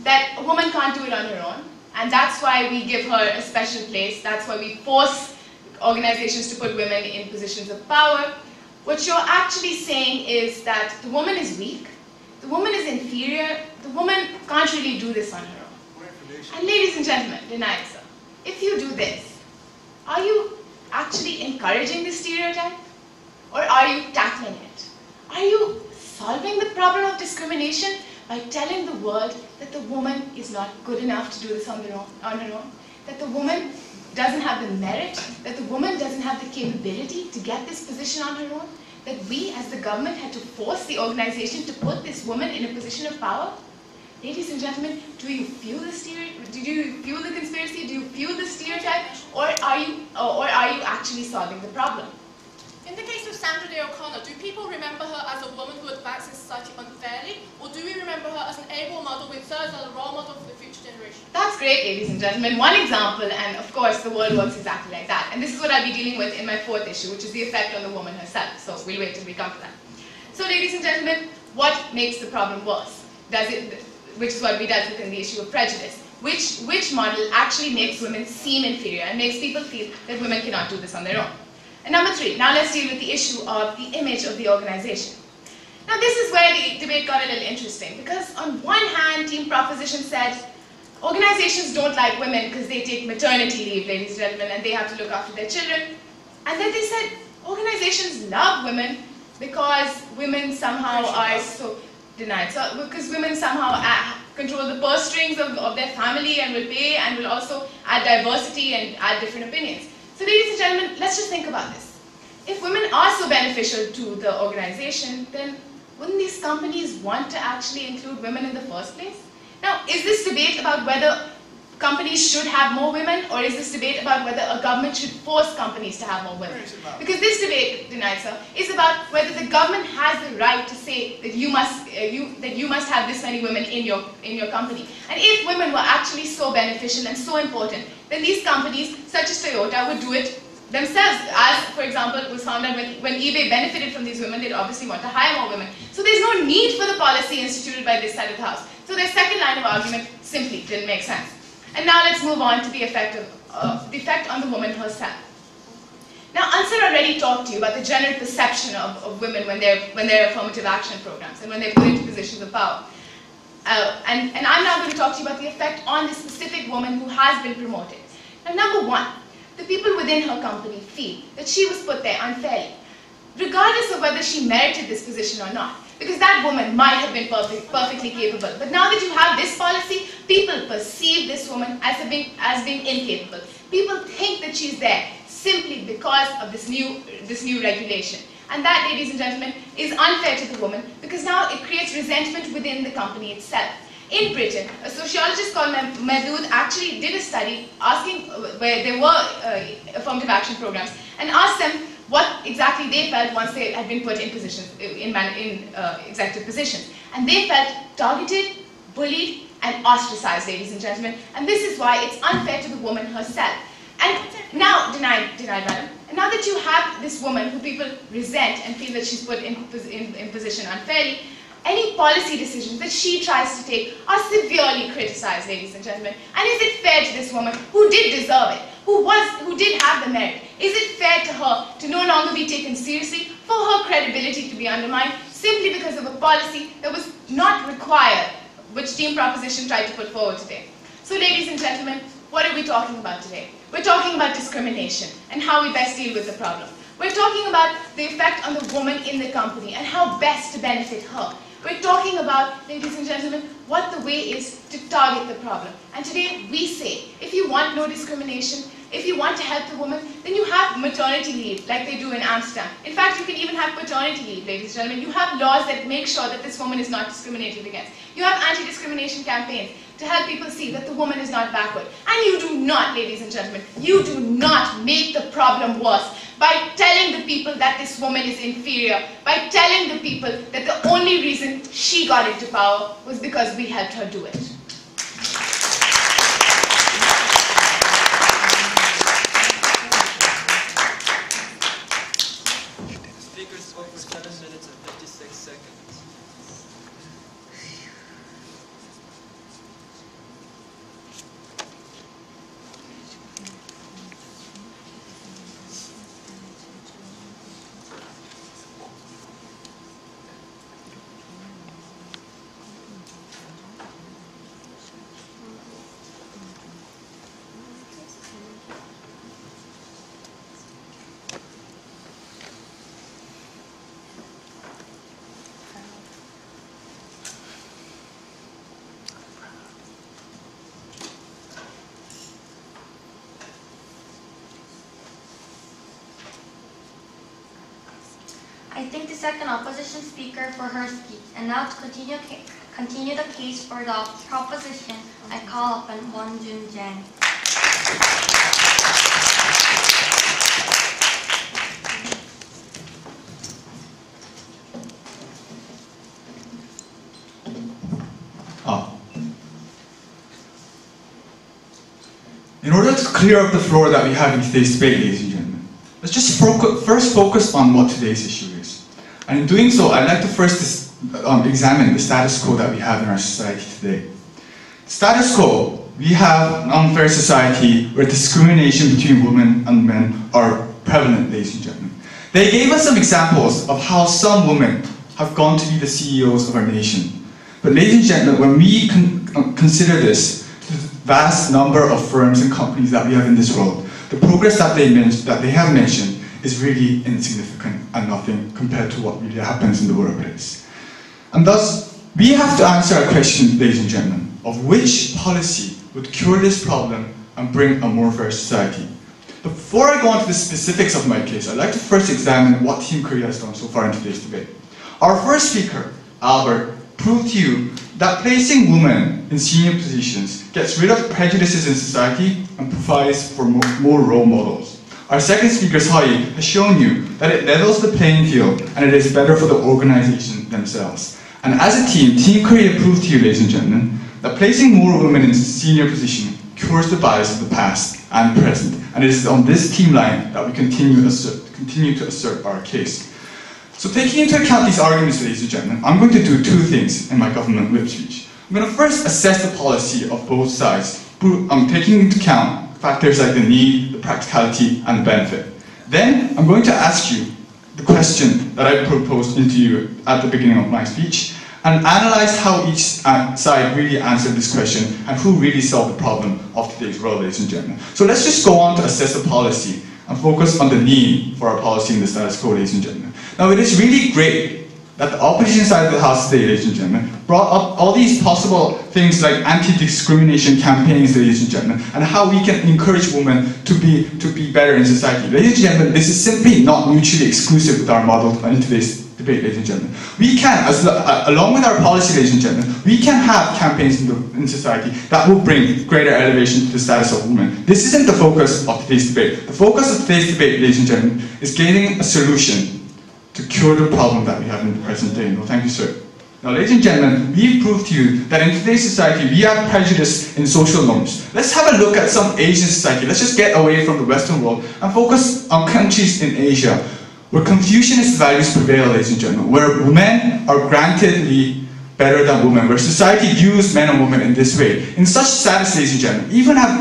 that a woman can't do it on her own, and that's why we give her a special place, that's why we force organizations to put women in positions of power, what you're actually saying is that the woman is weak, the woman is inferior, the woman can't really do this on her own. And ladies and gentlemen, denied sir, if you do this, are you actually encouraging this stereotype? Or are you tackling it? Are you solving the problem of discrimination by telling the world that the woman is not good enough to do this on her own? That the woman doesn't have the merit, that the woman doesn't have the capability to get this position on her own, that we as the government had to force the organization to put this woman in a position of power? Ladies and gentlemen, do you feel the stereotype? Do you feel the conspiracy? Do you feel the stereotype? Or are you actually solving the problem? In the case of Sandra Day O'Connor, do people remember her as a woman who advanced in society unfairly, or do we remember her as an able model with serves as a role model for the future generation? That's great, ladies and gentlemen. One example, and of course the world works exactly like that. And this is what I'll be dealing with in my 4th issue, which is the effect on the woman herself. So we'll wait till we come to that. So ladies and gentlemen, what makes the problem worse? Which is what we dealt with in the issue of prejudice. Which model actually makes women seem inferior and makes people feel that women cannot do this on their own? And number 3, now let's deal with the issue of the image of the organization. Now this is where the debate got a little interesting, because on one hand, Team Proposition said, organizations don't like women because they take maternity leave, ladies and gentlemen, and they have to look after their children. And then they said, organizations love women because women somehow are so denied. So, because women somehow control the purse strings of their family and will pay and will also add diversity and add different opinions. So ladies and gentlemen, let's just think about this. If women are so beneficial to the organization, then wouldn't these companies want to actually include women in the first place? Now, is this debate about whether companies should have more women, or is this debate about whether a government should force companies to have more women? Because this debate, denied sir, is about whether the government has the right to say that you must have this many women in your company. And if women were actually so beneficial and so important, then these companies, such as Toyota, would do it themselves. As, for example, it was found out when eBay benefited from these women, they'd obviously want to hire more women. So there's no need for the policy instituted by this side of the house. So their second line of argument simply didn't make sense. And now let's move on to the effect on the woman herself. Now, Ansar already talked to you about the general perception of women when they're affirmative action programs and when they're put into positions of power. And I'm now going to talk to you about the effect on the specific woman who has been promoted. Now, number 1, the people within her company feel that she was put there unfairly, regardless of whether she merited this position or not. Because that woman might have been perfectly capable. But now that you have this policy, people perceive this woman as being incapable. People think that she's there simply because of this new regulation. And that, ladies and gentlemen, is unfair to the woman, because now it creates resentment within the company itself. In Britain, a sociologist called Mahdood actually did a study asking where there were affirmative action programs, and asked them what exactly they felt once they had been put in positions, in executive positions. And they felt targeted, bullied, and ostracized, ladies and gentlemen. And this is why it's unfair to the woman herself. And now, denied, madam. And now that you have this woman who people resent and feel that she's put in position unfairly, any policy decisions that she tries to take are severely criticized, ladies and gentlemen. And is it fair to this woman who did deserve it, who did have the merit? Is it fair to her to no longer be taken seriously, for her credibility to be undermined, simply because of a policy that was not required, which Team Proposition tried to put forward today? So ladies and gentlemen, what are we talking about today? We're talking about discrimination and how we best deal with the problem. We're talking about the effect on the woman in the company and how best to benefit her. We're talking about, ladies and gentlemen, what the way is to target the problem. And today we say, if you want no discrimination, if you want to help the woman, then you have maternity leave, like they do in Amsterdam. In fact, you can even have paternity leave, ladies and gentlemen. You have laws that make sure that this woman is not discriminated against. You have anti-discrimination campaigns to help people see that the woman is not backward. And you do not, ladies and gentlemen, you do not make the problem worse by telling the people that this woman is inferior, by telling the people that the only reason she got into power was because we helped her do it. The speaker spoke for 7 minutes and 56 seconds. I thank the second opposition speaker for her speech. And now to continue the case for the proposition, I call upon Won Jun Jen. In order to clear up the floor that we have in today's debate, ladies and gentlemen, let's just first focus on what today's issue is. And in doing so, I'd like to first examine the status quo that we have in our society today. Status quo, we have an unfair society where discrimination between women and men are prevalent, ladies and gentlemen. They gave us some examples of how some women have gone to be the CEOs of our nation. But ladies and gentlemen, when we consider this, the vast number of firms and companies that we have in this world, the progress that they have mentioned is really insignificant and nothing compared to what really happens in the workplace. And thus, we have to answer a question, ladies and gentlemen, of which policy would cure this problem and bring a more fair society. But before I go on to the specifics of my case, I'd like to first examine what Team Korea has done so far in today's debate. Our first speaker, Albert, proved to you that placing women in senior positions gets rid of prejudices in society and provides for more role models. Our second speaker, Sayi, has shown you that it levels the playing field and it is better for the organization themselves. And as a team, Team Korea proved to you, ladies and gentlemen, that placing more women in senior positions cures the bias of the past and present. And it is on this team line that we continue to assert our case. So taking into account these arguments, ladies and gentlemen, I'm going to do two things in my government whip speech. I'm going to first assess the policy of both sides, taking into account factors like the need, the practicality, and the benefit. Then I'm going to ask you the question that I proposed into you at the beginning of my speech, and analyze how each side really answered this question and who really solved the problem of today's world, ladies and gentlemen. So let's just go on to assess the policy and focus on the need for our policy in the status quo, ladies and gentlemen. Now, it is really great that the opposition side of the House today, ladies and gentlemen, brought up all these possible things like anti-discrimination campaigns, ladies and gentlemen, and how we can encourage women to be better in society. Ladies and gentlemen, this is simply not mutually exclusive with our model in today's debate, ladies and gentlemen. We can, along with our policy, ladies and gentlemen, we can have campaigns in society that will bring greater elevation to the status of women. This isn't the focus of today's debate. The focus of today's debate, ladies and gentlemen, is gaining a solution to cure the problem that we have in the present day. No, thank you, sir. Now, ladies and gentlemen, we've proved to you that in today's society, we have prejudice in social norms. Let's have a look at some Asian society. Let's just get away from the Western world and focus on countries in Asia, where Confucianist values prevail, ladies and gentlemen, where men are grantedly better than women, where society views men and women in this way. In such status, ladies and gentlemen,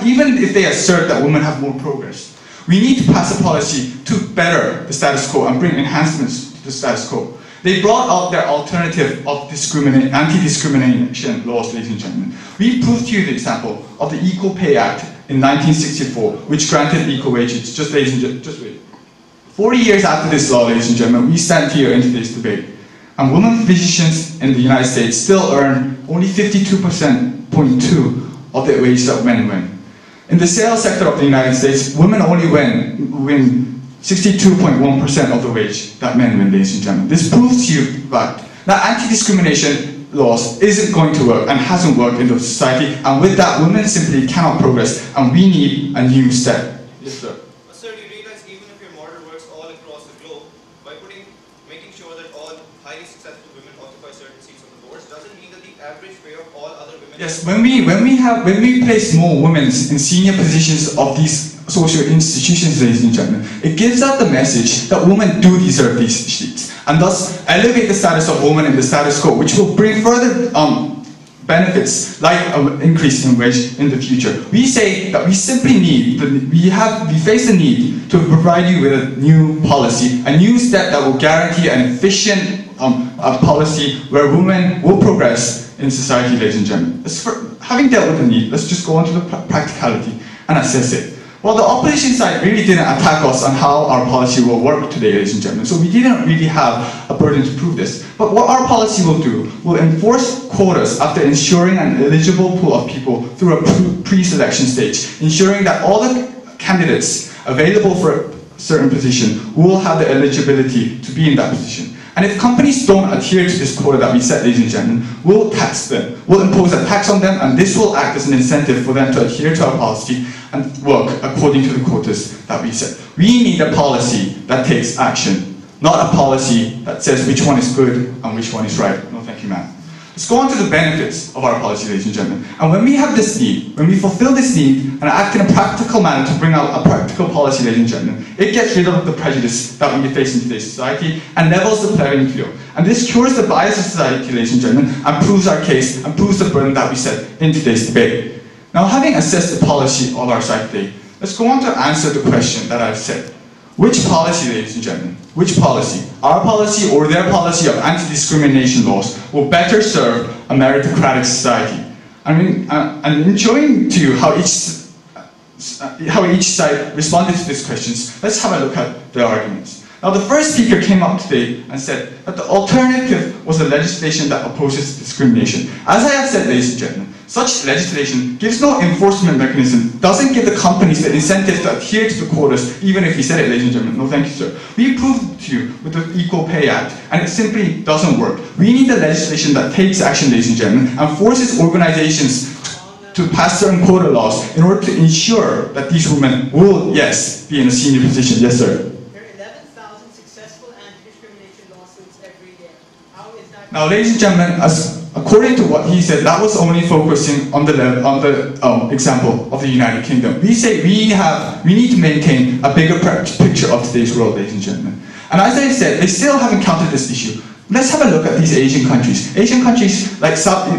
even if they assert that women have more progress, we need to pass a policy to better the status quo and bring enhancements to the status quo. They brought out their alternative of anti-discrimination laws, ladies and gentlemen. We proved to you the example of the Equal Pay Act in 1964, which granted equal wages. Just wait. 40 years after this law, ladies and gentlemen, we stand here in today's debate. And women physicians in the United States still earn only 52.2% of the wage that men win. In the sales sector of the United States, women only win 62.1% of the wage that men win, ladies and gentlemen. This proves to you that anti-discrimination laws isn't going to work and hasn't worked in the society, and with that, women simply cannot progress, and we need a new step. Yes, sir. Sir, do you realize even if your model works all across the globe, by making sure that all highly successful women occupy certain seats on the boards, doesn't mean that the average pay of all other women... Yes, when we place more women in senior positions of these social institutions, ladies and gentlemen, it gives out the message that women do deserve these seats, and thus elevate the status of women in the status quo, which will bring further benefits like an increase in wage in the future. We say that we simply we face the need to provide you with a new policy, a new step that will guarantee an efficient policy where women will progress in society, ladies and gentlemen. Having dealt with the need, let's just go on to the practicality and assess it. Well, the opposition side really didn't attack us on how our policy will work today, ladies and gentlemen, so we didn't really have a burden to prove this. But what our policy will do will enforce quotas after ensuring an eligible pool of people through a pre-selection stage, ensuring that all the candidates available for a certain position will have the eligibility to be in that position. And if companies don't adhere to this quota that we set, ladies and gentlemen, we'll tax them. We'll impose a tax on them, and this will act as an incentive for them to adhere to our policy and work according to the quotas that we set. We need a policy that takes action, not a policy that says which one is good and which one is right. No, thank you, ma'am. Let's go on to the benefits of our policy, ladies and gentlemen. And when we have this need, when we fulfill this need and act in a practical manner to bring out a practical policy, ladies and gentlemen, it gets rid of the prejudice that we face in today's society and levels the playing field. And this cures the bias of society, ladies and gentlemen, and proves our case and proves the burden that we set in today's debate. Now, having assessed the policy of our side today, let's go on to answer the question that I've said. Which policy, ladies and gentlemen? Which policy? Our policy or their policy of anti-discrimination laws will better serve a meritocratic society? I mean, and in showing to you how each side responded to these questions, let's have a look at the arguments. Now, the first speaker came up today and said that the alternative was a legislation that opposes discrimination. As I have said, ladies and gentlemen, such legislation gives no enforcement mechanism, doesn't give the companies the incentive to adhere to the quotas, even if he said it, ladies and gentlemen. No, thank you, sir. We proved to you with the Equal Pay Act, and it simply doesn't work. We need a legislation that takes action, ladies and gentlemen, and forces organizations to pass certain quota laws in order to ensure that these women will, yes, be in a senior position. Yes, sir. There are 11,000 successful anti-discrimination lawsuits every year. How is that? Now, ladies and gentlemen, according to what he said, that was only focusing on the example of the United Kingdom. We say we need to maintain a bigger picture of today's world, ladies and gentlemen. And as I said, they still haven't counted this issue. Let's have a look at these Asian countries. Asian countries like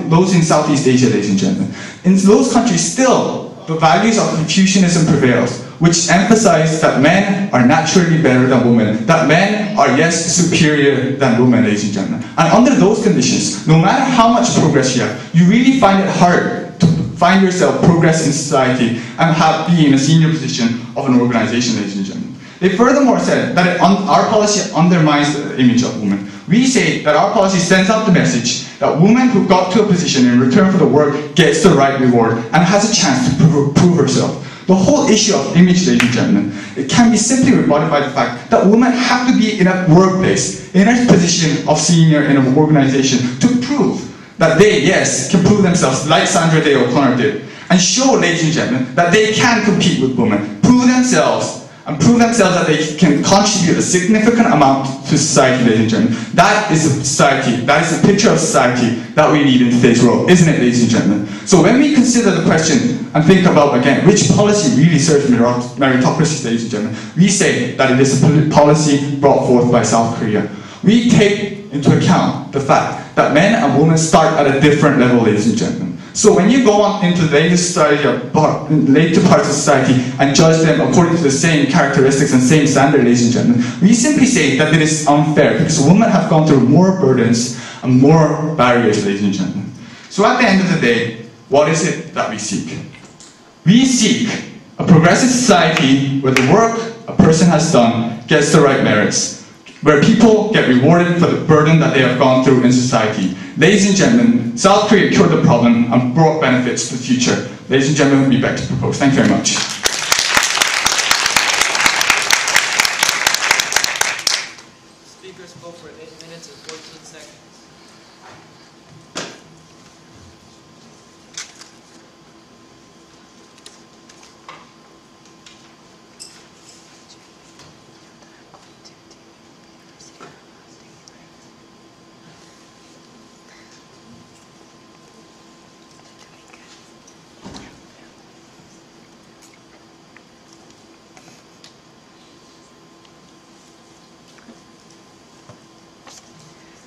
those in Southeast Asia, ladies and gentlemen. In those countries, still, the values of Confucianism prevails, which emphasize that men are naturally better than women, that men are, yes, superior than women, ladies and gentlemen. And under those conditions, no matter how much progress you have, you really find it hard to find yourself progress in society and be in a senior position of an organization, ladies and gentlemen. They furthermore said that our policy undermines the image of women. We say that our policy sends out the message that woman who got to a position in return for the work gets the right reward and has a chance to prove herself. The whole issue of image, ladies and gentlemen, it can be simply rebutted by the fact that women have to be in a workplace, in a position of senior in an organization to prove that they, yes, can prove themselves like Sandra Day O'Connor did, and show, ladies and gentlemen, that they can compete with women, prove themselves that they can contribute a significant amount to society, ladies and gentlemen. That is a society, that is a picture of society that we need in today's world, isn't it, ladies and gentlemen? So when we consider the question and think about, again, which policy really serves meritocracy, ladies and gentlemen, we say that it is a policy brought forth by South Korea. We take into account the fact that men and women start at a different level, ladies and gentlemen. So when you go on into later parts of society and judge them according to the same characteristics and same standard, ladies and gentlemen, we simply say that it is unfair because women have gone through more burdens and more barriers, ladies and gentlemen. So at the end of the day, what is it that we seek? We seek a progressive society where the work a person has done gets the right merits, where people get rewarded for the burden that they have gone through in society. Ladies and gentlemen, South Korea cured the problem and brought benefits to the future. Ladies and gentlemen, we beg to propose. Thank you very much. Speaker spoke for 8 minutes and 14 seconds.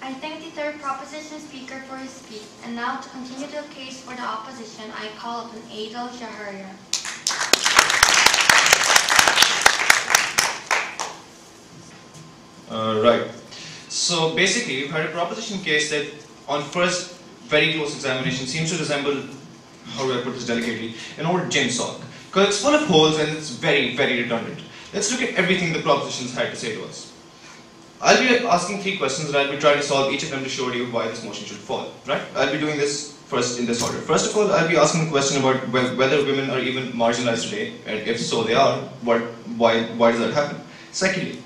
I thank the third proposition speaker for his speech, and now to continue the case for the opposition, I call upon Adel Shaharia. Right. So basically, we've had a proposition case that on first very close examination seems to resemble, how do I put this delicately, an old gym sock. Because it's full of holes and it's very, very redundant. Let's look at everything the propositions had to say to us. I'll be asking 3 questions and I'll be trying to solve each of them to show you why this motion should fall. Right? I'll be doing this first in this order. First of all, I'll be asking a question about whether women are even marginalized today, and if so they are, why does that happen? Secondly,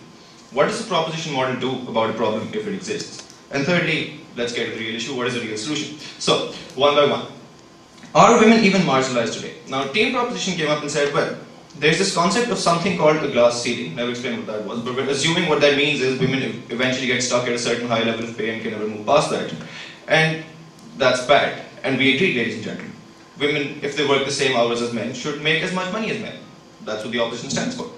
what does the proposition model do about a problem if it exists? And thirdly, let's get to the real issue, what is the real solution? So, one by one. Are women even marginalized today? Now, team proposition came up and said, well, there's this concept of something called a glass ceiling. Never explained what that was, but we're assuming what that means is women eventually get stuck at a certain high level of pay and can never move past that. And that's bad. And we agree, ladies and gentlemen. Women, if they work the same hours as men, should make as much money as men. That's what the opposition stands for.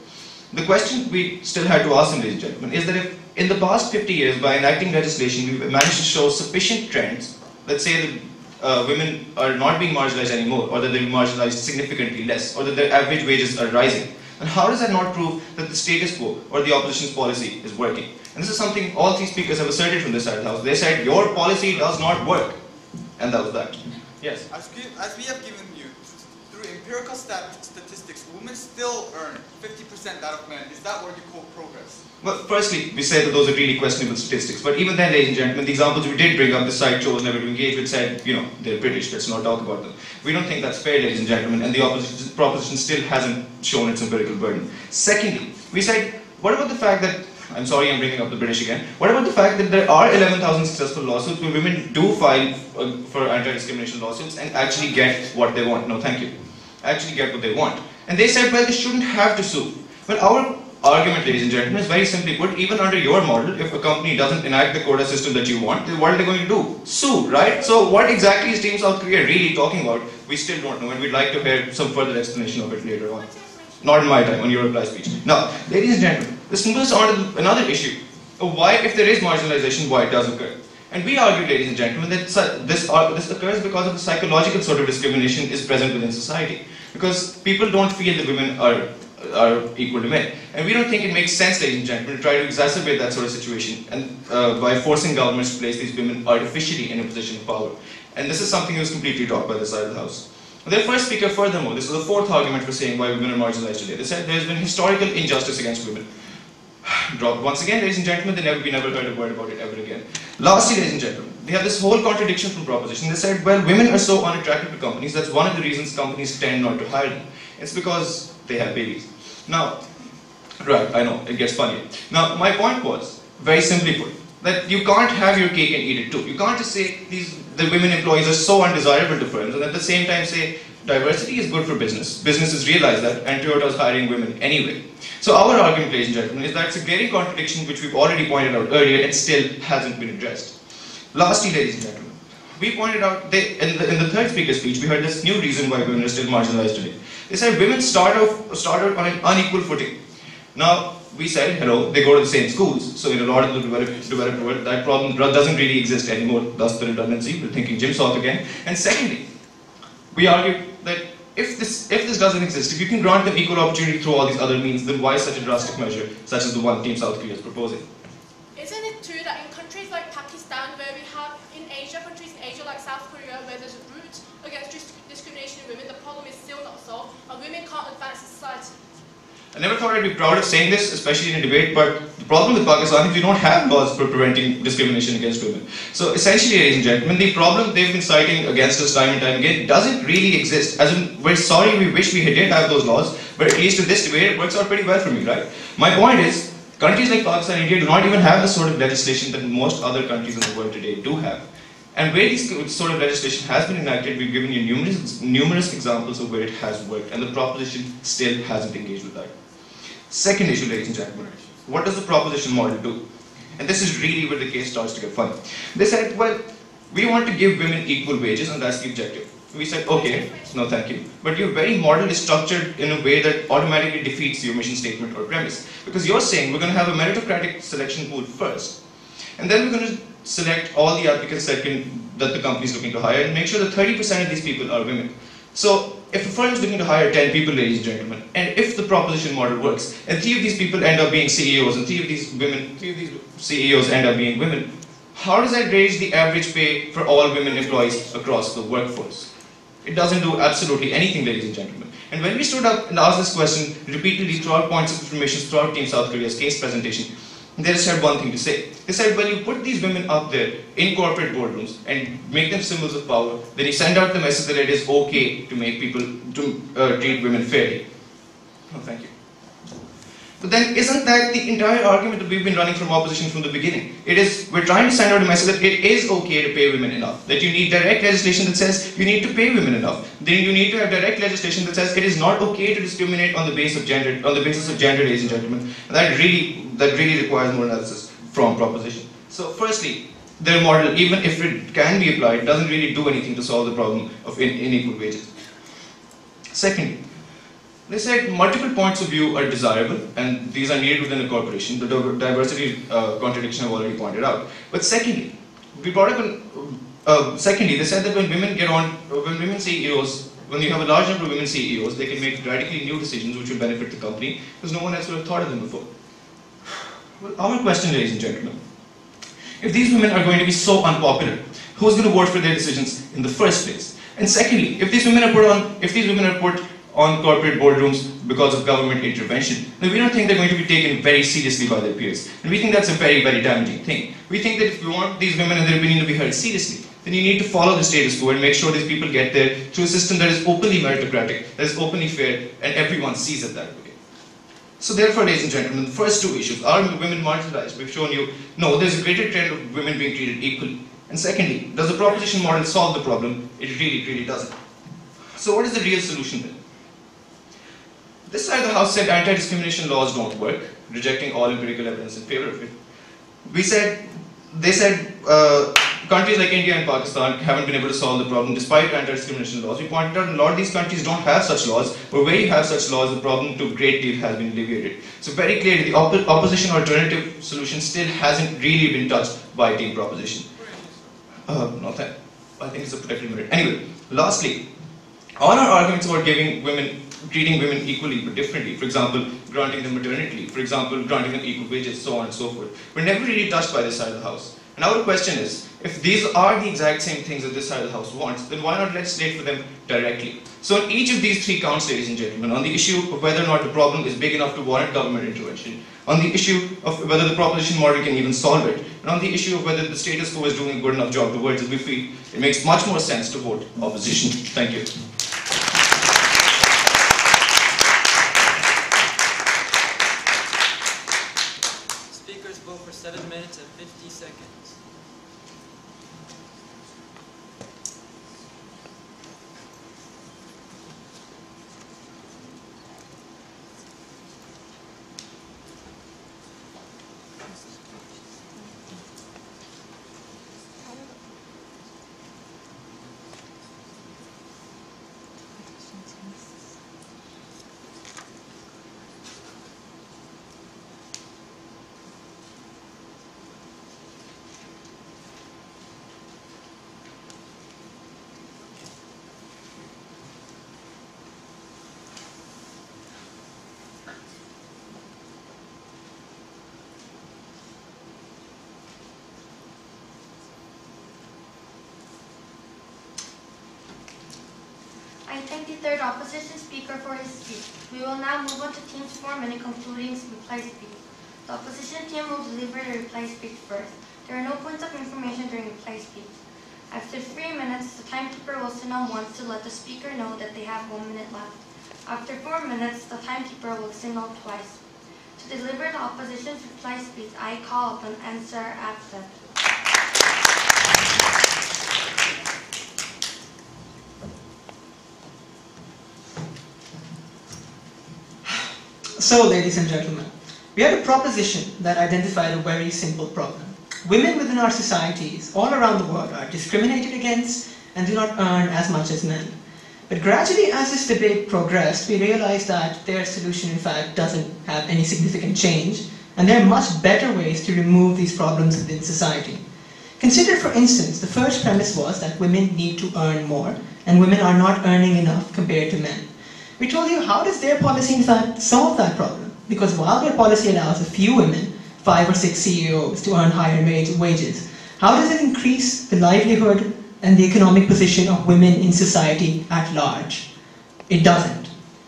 The question we still had to ask them, ladies and gentlemen, is that if in the past 50 years, by enacting legislation, we've managed to show sufficient trends, let's say that women are not being marginalized anymore, or that they're marginalized significantly less, or that their average wages are rising, And how does that not prove that the status quo or the opposition's policy is working? And this is something all three speakers have asserted from this side of the house. They said, your policy does not work. And that was that. Yes? As we have given you, through empirical statistics, women still earn 50% that of men. Is that what you call progress? Well, firstly, we said that those are really questionable statistics. But even then, ladies and gentlemen, the examples we did bring up, the side chose never to engage with, said, they're British, let's not talk about them. We don't think that's fair, ladies and gentlemen, and the proposition still hasn't shown its empirical burden. Secondly, we said, what about the fact that, I'm sorry I'm bringing up the British again, what about the fact that there are 11,000 successful lawsuits where women do file for anti-discrimination lawsuits and actually get what they want? No, thank you. Actually get what they want. And they said, well, they shouldn't have to sue. Well, our argument, ladies and gentlemen, is very simply put, even under your model, if a company doesn't enact the quota system that you want, then what are they going to do? Sue, right? So what exactly is Team South Korea really talking about? We still don't know, and we'd like to hear some further explanation of it later on. Not in my time, on your reply speech. Now, ladies and gentlemen, this moves on to another issue of why, if there is marginalization, why it does occur. And we argue, ladies and gentlemen, that this occurs because of the psychological sort of discrimination is present within society. Because people don't feel that women are equal to men. And we don't think it makes sense, ladies and gentlemen, to try to exacerbate that sort of situation and by forcing governments to place these women artificially in a position of power. And this is something that was completely dropped by this side of the House. Their first speaker, furthermore, this is the fourth argument for saying why women are marginalized today. They said there's been historical injustice against women. Dropped once again, ladies and gentlemen, we never heard a word about it ever again. Lastly, ladies and gentlemen, they have this whole contradiction from proposition. They said, well, women are so unattractive to companies, that's one of the reasons companies tend not to hire them. It's because they have babies. Now, right, I know, it gets funnier. Now, my point was, very simply put, that you can't have your cake and eat it too. You can't just say the women employees are so undesirable to firms and at the same time say diversity is good for business. Businesses realize that and Toyota's hiring women anyway. So our argument, ladies and gentlemen, is that it's a glaring contradiction which we've already pointed out earlier and still hasn't been addressed. Lastly, ladies and gentlemen, we pointed out, in the third speaker's speech, we heard this new reason why women are still marginalized today. They said women start out on an unequal footing. Now, we said, hello, they go to the same schools, so in a lot of the developed world, that problem doesn't really exist anymore, thus the redundancy, we're thinking Jim Salk again. And secondly, we argue that if this doesn't exist, if you can grant them equal opportunity through all these other means, then why such a drastic measure, such as the one Team South Korea is proposing? Isn't it true that in countries like Pakistan, where we have, countries in Asia like South Korea, where there's a root against discrimination in women, the problem is still not solved, and women can't advance in society? I never thought I'd be proud of saying this, especially in a debate, but the problem with Pakistan is we don't have laws for preventing discrimination against women. So essentially, ladies and gentlemen, the problem they've been citing against us time and time again doesn't really exist. As in, we're sorry, we wish we did have those laws, but at least in this debate, it works out pretty well for me, right? My point is, countries like Pakistan and India do not even have the sort of legislation that most other countries in the world today do have. And where this sort of legislation has been enacted, we've given you numerous examples of where it has worked, and the proposition still hasn't engaged with that. Second issue, ladies and gentlemen, what does the proposition model do? And this is really where the case starts to get funny. They said, well, we want to give women equal wages, and that's the objective. We said, okay, no thank you. But your very model is structured in a way that automatically defeats your mission statement or premise. Because you're saying we're going to have a meritocratic selection pool first, and then we're going to select all the applicants that the company is looking to hire and make sure that 30% of these people are women. So if a firm is looking to hire 10 people, ladies and gentlemen, and if the proposition model works, and 3 of these people end up being CEOs, and 3 of these CEOs end up being women, how does that raise the average pay for all women employees across the workforce? It doesn't do absolutely anything, ladies and gentlemen. And when we stood up and asked this question repeatedly throughout points of information throughout Team South Korea's case presentation, they just had one thing to say. They said, well, you put these women up there in corporate boardrooms and make them symbols of power, then you send out the message that it is okay to make people treat women fairly. Oh, thank you. But then isn't that the entire argument that we've been running from opposition from the beginning? We're trying to send out a message that it is okay to pay women enough, that you need direct legislation that says you need to pay women enough. Then you need to have direct legislation that says it is not okay to discriminate on the basis of gender, ladies and gentlemen. And that really requires more analysis from proposition. So firstly, their model, even if it can be applied, doesn't really do anything to solve the problem of unequal wages. Secondly, they said multiple points of view are desirable, and these are needed within a corporation. The diversity contradiction I've already pointed out. But secondly, they said that when women CEOs when you have a large number of women CEOs, they can make radically new decisions which will benefit the company because no one else would have thought of them before. Well, our question, ladies and gentlemen, if these women are going to be so unpopular, who's going to vote for their decisions in the first place? And secondly, if these women are put on corporate boardrooms because of government intervention, then we don't think they're going to be taken very seriously by their peers. And we think that's a very, very damaging thing. We think that if we want these women and their opinion to be heard seriously, then you need to follow the status quo and make sure these people get there through a system that is openly meritocratic, that is openly fair, and everyone sees it that way. So therefore, ladies and gentlemen, the first two issues, are women marginalized? We've shown you, no, there's a greater trend of women being treated equally. And secondly, does the proposition model solve the problem? It really, really doesn't. So what is the real solution then? This side of the House said anti-discrimination laws don't work, rejecting all empirical evidence in favor of it. They said countries like India and Pakistan haven't been able to solve the problem despite anti-discrimination laws. We pointed out a lot of these countries don't have such laws, but where you have such laws, the problem to a great deal has been alleviated. So very clearly, the opposition alternative solution still hasn't really been touched by team proposition. I think it's a protected merit. Anyway, lastly, all our arguments about treating women equally but differently, for example, granting them maternity leave, for example, granting them equal wages, so on and so forth, were never really touched by this side of the House. And our question is, if these are the exact same things that this side of the House wants, then why not legislate for them directly? So on each of these three counts, ladies and gentlemen, on the issue of whether or not the problem is big enough to warrant government intervention, on the issue of whether the proposition model can even solve it, and on the issue of whether the status quo is doing a good enough job towards it, we feel it makes much more sense to vote opposition. Thank you. Speakers spoke for 7 minutes and 50 seconds. I thank the third opposition speaker for his speech. We will now move on to team's 4-minute concluding reply speech. The opposition team will deliver the reply speech first. There are no points of information during reply speech. After 3 minutes, the timekeeper will signal once to let the speaker know that they have 1 minute left. After 4 minutes, the timekeeper will signal twice. To deliver the opposition's reply speech, I call upon Ansar Afzal. So, ladies and gentlemen, we had a proposition that identified a very simple problem. Women within our societies all around the world are discriminated against and do not earn as much as men. But gradually, as this debate progressed, we realized that their solution, in fact, doesn't have any significant change, and there are much better ways to remove these problems within society. Consider, for instance, the first premise was that women need to earn more, and women are not earning enough compared to men. We told you, how does their policy in fact solve that problem? Because while their policy allows a few women, 5 or 6 CEOs, to earn higher wages, how does it increase the livelihood and the economic position of women in society at large? It doesn't.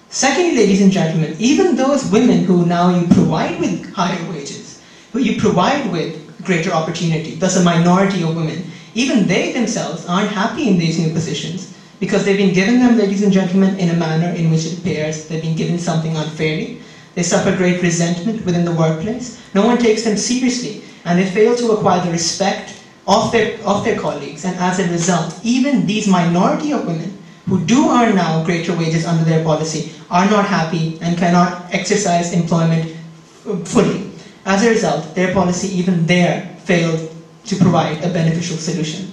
Secondly, ladies and gentlemen, even those women who now you provide with higher wages, who you provide with greater opportunity, thus a minority of women, even they themselves aren't happy in these new positions, because they've been given them, ladies and gentlemen, in a manner in which it appears they've been given something unfairly. They suffer great resentment within the workplace. No one takes them seriously, and they fail to acquire the respect of their colleagues. And as a result, even these minority of women who do earn now greater wages under their policy are not happy and cannot exercise employment fully. As a result, their policy even there failed to provide a beneficial solution.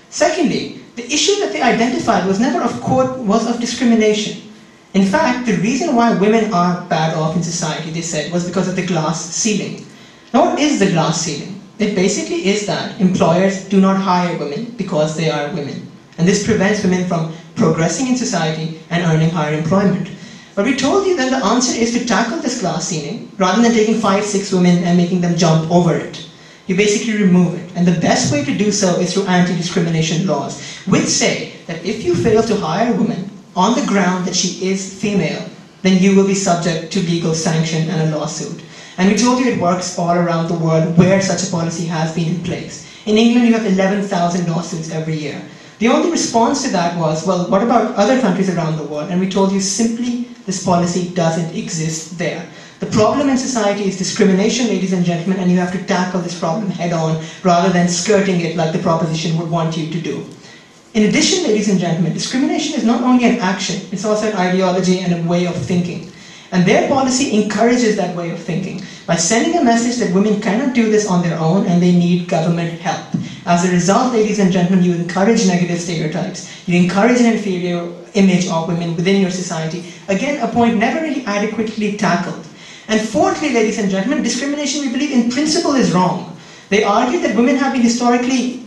Secondly, the issue that they identified was never of discrimination. In fact, the reason why women are bad off in society, they said, was because of the glass ceiling. Now, what is the glass ceiling? It basically is that employers do not hire women because they are women. And this prevents women from progressing in society, and earning higher employment. But we told you that the answer is to tackle this glass ceiling rather than taking 5, 6 women and making them jump over it. You basically remove it. And the best way to do so is through anti-discrimination laws, which say that if you fail to hire a woman on the ground that she is female, then you will be subject to legal sanction and a lawsuit. And we told you it works all around the world where such a policy has been in place. In England, you have 11,000 lawsuits every year. The only response to that was, well, what about other countries around the world? And we told you simply this policy doesn't exist there. The problem in society is discrimination, ladies and gentlemen, and you have to tackle this problem head on rather than skirting it like the proposition would want you to do. In addition, ladies and gentlemen, discrimination is not only an action, it's also an ideology and a way of thinking. And their policy encourages that way of thinking by sending a message that women cannot do this on their own and they need government help. As a result, ladies and gentlemen, you encourage negative stereotypes. You encourage an inferior image of women within your society. Again, a point never really adequately tackled. And fourthly, ladies and gentlemen, discrimination, we believe, in principle is wrong. They argue that women have been historically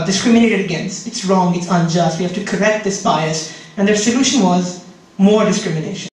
discriminated against. It's wrong, it's unjust, we have to correct this bias. And their solution was more discrimination.